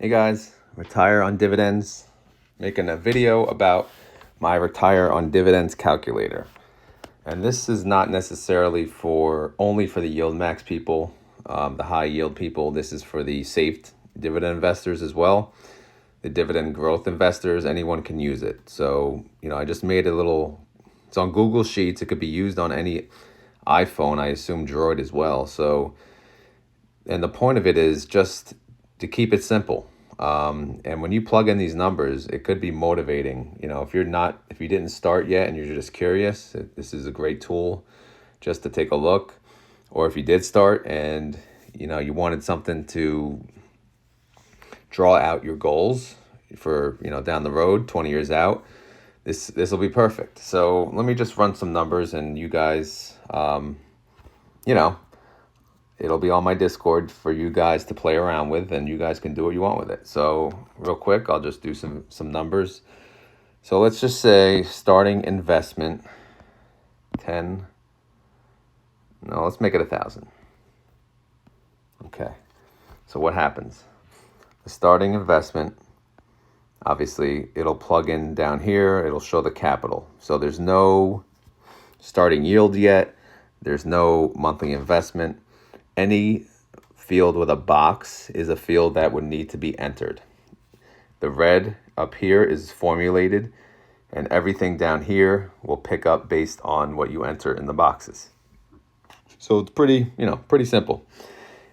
Hey guys, retire on dividends. Making a video about my retire on dividends calculator. And this is not necessarily only for the yield max people, the high yield people. This is for the safe dividend investors as well. The dividend growth investors, anyone can use it. So, I just made it's on Google Sheets. It could be used on any iPhone, I assume Droid as well. So, and the point of it is just to keep it simple. And when you plug in these numbers, it could be motivating. If you didn't start yet and you're just curious, this is a great tool just to take a look. Or if you did start and you wanted something to draw out your goals for down the road, 20 years out, this will be perfect. So let me just run some numbers, and you guys, it'll be on my Discord for you guys to play around with, and you guys can do what you want with it. So real quick, I'll just do some numbers. So let's just say starting investment, 10. No, let's make it 1,000. Okay. So what happens? The starting investment, obviously, it'll plug in down here. It'll show the capital. So there's no starting yield yet. There's no monthly investment. Any field with a box is a field that would need to be entered. The red up here is formulated, and everything down here will pick up based on what you enter in the boxes. So it's pretty simple.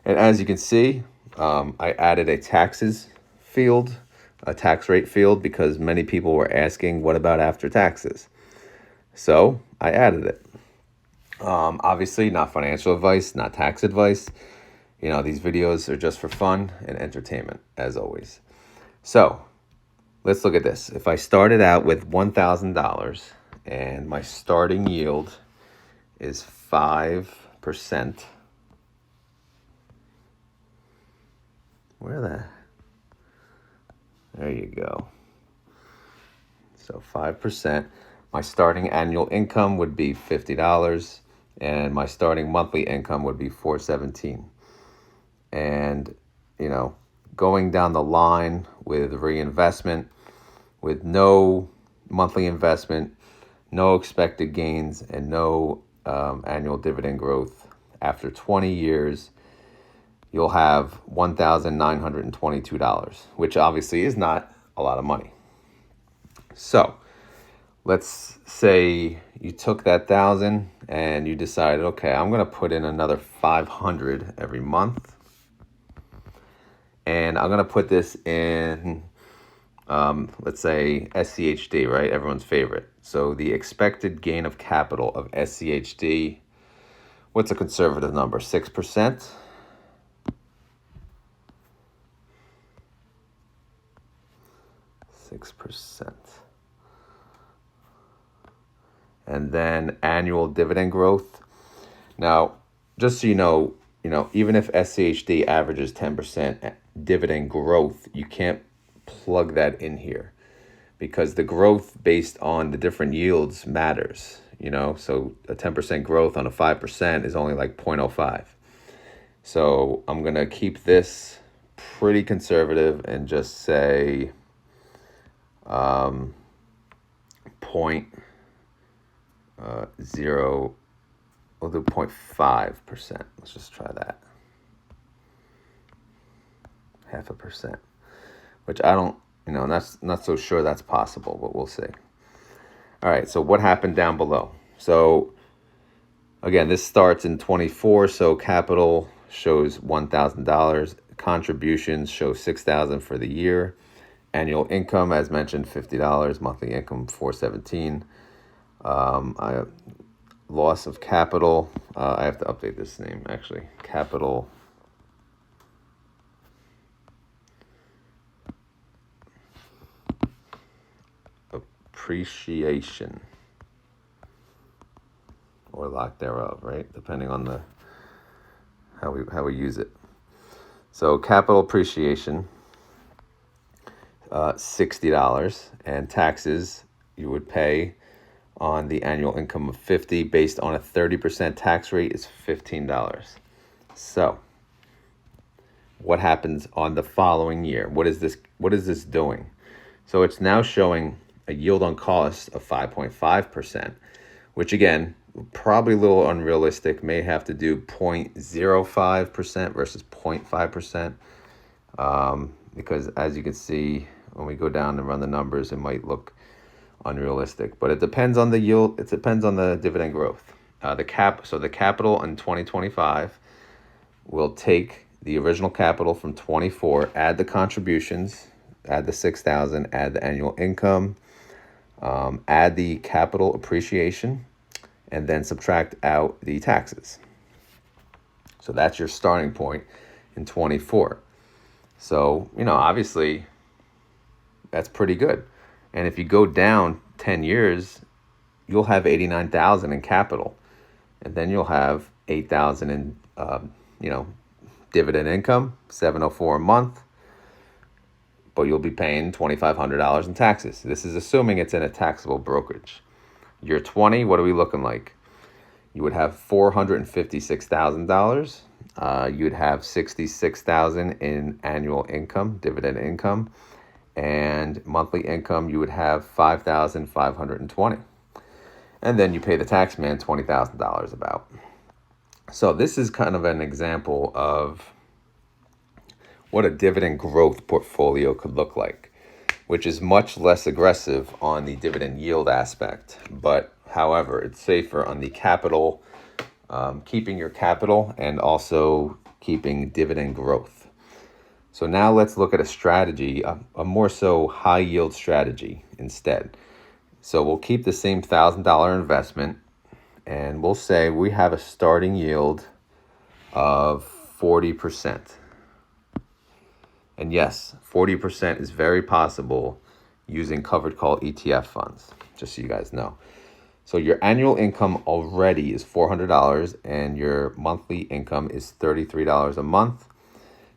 And as you can see, I added a taxes field, a tax rate field, because many people were asking, what about after taxes? So I added it. Obviously, not financial advice, not tax advice. These videos are just for fun and entertainment, as always. So let's look at this. If I started out with $1,000 and my starting yield is 5%, there you go. So 5%. My starting annual income would be $50, and my starting monthly income would be $417. And, going down the line with reinvestment, with no monthly investment, no expected gains, and no annual dividend growth, after 20 years, you'll have $1,922, which obviously is not a lot of money. So let's say you took that 1,000 and you decided, okay, I'm going to put in another 500 every month. And I'm going to put this in, let's say SCHD, right? Everyone's favorite. So the expected gain of capital of SCHD, what's a conservative number? 6%? 6%. And then annual dividend growth. Now, just so you know, even if SCHD averages 10% dividend growth, you can't plug that in here because the growth based on the different yields matters, so a 10% growth on a 5% is only like 0.05. So I'm going to keep this pretty conservative and just say 0.0, we'll do 0.5%. Let's just try that. 0.5%, which I don't, that's not so sure that's possible, but we'll see. All right, so what happened down below? So again, this starts in 24, so capital shows $1,000, contributions show $6,000 for the year, annual income, as mentioned, $50, monthly income $417. Loss of capital, I have to update this name actually, capital appreciation, or lack thereof, right? Depending on how we use it. So capital appreciation, $60, and taxes you would pay on the annual income of $50 based on a 30% tax rate is $15. So what happens on the following year. What is this doing? So it's now showing a yield on cost of 5.5%, which again, probably a little unrealistic. May have to do 0.05% versus 0.5%, because as you can see, when we go down and run the numbers, it might look unrealistic. But it depends on the yield. It depends on the dividend growth. So the capital in 2025 will take the original capital from 24, add the contributions, add the 6,000, add the annual income, add the capital appreciation, and then subtract out the taxes. So that's your starting point in 24. So, obviously that's pretty good. And if you go down 10 years, you'll have 89,000 in capital, and then you'll have 8,000 in, dividend income, 704 a month, but you'll be paying $2,500 in taxes. This is assuming it's in a taxable brokerage. Year 20, what are we looking like? You would have $456,000. You'd have $66,000 in annual income, dividend income, and monthly income. You would have $5,520, and then you pay the tax man $20,000 about. So this is kind of an example of what a dividend growth portfolio could look like, which is much less aggressive on the dividend yield aspect. But however, it's safer on the capital, keeping your capital and also keeping dividend growth. So now let's look at a strategy, a more so high yield strategy instead. So we'll keep the same $1,000 investment, and we'll say we have a starting yield of 40%. And yes, 40% is very possible using covered call ETF funds, just so you guys know. So your annual income already is $400, and your monthly income is $33 a month.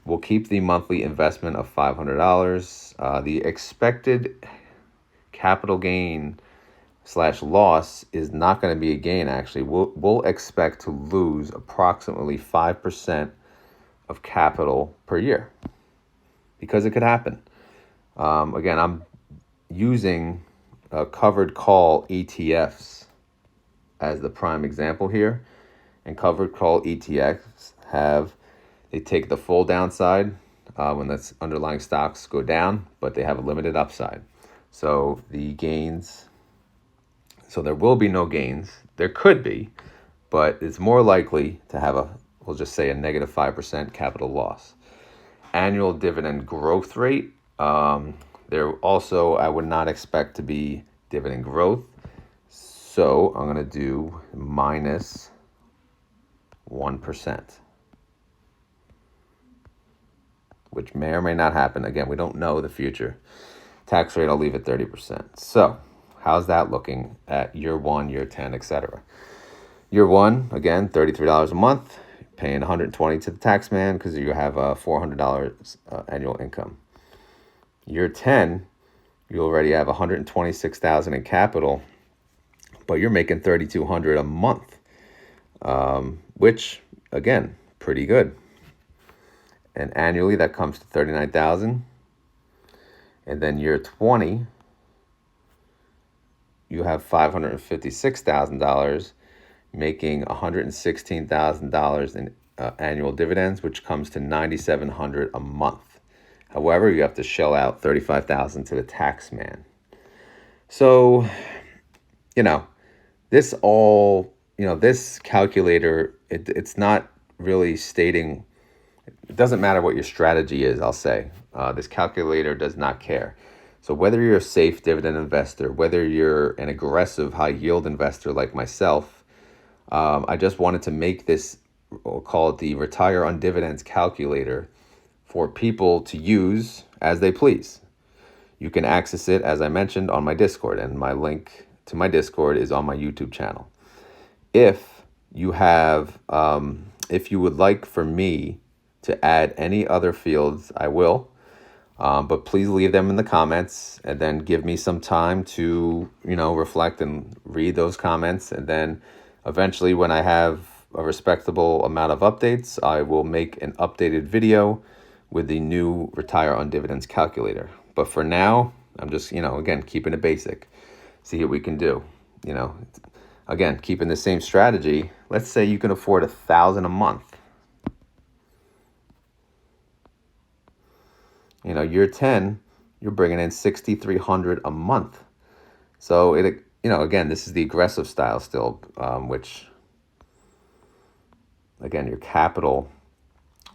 We'll keep the monthly investment of $500. The expected capital gain / loss is not going to be a gain. Actually, we'll expect to lose approximately 5% of capital per year, because it could happen. Again, I'm using covered call ETFs as the prime example here. And covered call ETFs they take the full downside when the underlying stocks go down, but they have a limited upside. So there will be no gains. There could be, but it's more likely to have we'll just say a negative 5% capital loss. Annual dividend growth rate, there also, I would not expect to be dividend growth. So I'm going to do minus 1%, which may or may not happen. Again, we don't know the future. Tax rate, I'll leave it 30%. So how's that looking at year 1, year 10, etc.? Year 1, again, $33 a month, paying $120 to the tax man because you have a $400 annual income. Year 10, you already have $126,000 in capital, but you're making $3,200 a month, which again, pretty good. And annually, that comes to $39,000. And then year 20, you have $556,000, making $116,000 in annual dividends, which comes to $9,700 a month. However, you have to shell out $35,000 to the tax man. So, this calculator, it's not really stating. It doesn't matter what your strategy is, I'll say. This calculator does not care. So whether you're a safe dividend investor, whether you're an aggressive high yield investor like myself, I just wanted to make this, we'll call it the Retire on Dividends calculator, for people to use as they please. You can access it, as I mentioned, on my Discord, and my link to my Discord is on my YouTube channel. If you would like for me to add any other fields, I will. But please leave them in the comments, and then give me some time to, reflect and read those comments. And then eventually, when I have a respectable amount of updates, I will make an updated video with the new retire on dividends calculator. But for now, I'm just, again, keeping it basic. See what we can do. Again, keeping the same strategy. Let's say you can afford $1,000 a month. Year 10, you're bringing in $6,300 a month. So again, this is the aggressive style still, which, again, your capital,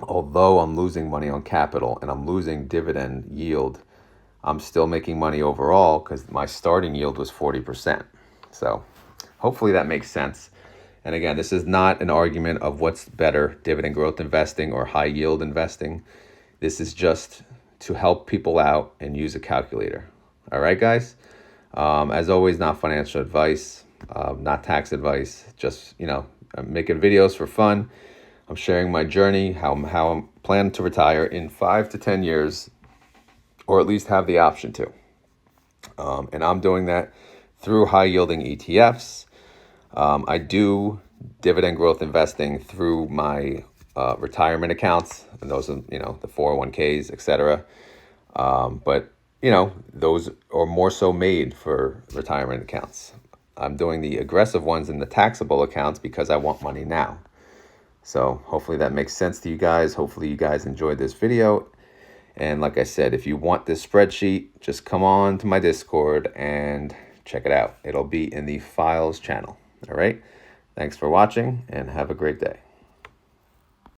although I'm losing money on capital and I'm losing dividend yield, I'm still making money overall because my starting yield was 40%. So hopefully that makes sense. And again, this is not an argument of what's better, dividend growth investing or high yield investing. This is just to help people out and use a calculator. All right, guys? As always, not financial advice, not tax advice, just, I'm making videos for fun. I'm sharing my journey, how I'm planning to retire in 5 to 10 years, or at least have the option to. And I'm doing that through high yielding ETFs. I do dividend growth investing through my retirement accounts, and those are, the 401ks, etc. But, those are more so made for retirement accounts. I'm doing the aggressive ones in the taxable accounts because I want money now. So hopefully that makes sense to you guys. Hopefully you guys enjoyed this video. And like I said, if you want this spreadsheet, just come on to my Discord and check it out. It'll be in the files channel. All right. Thanks for watching and have a great day.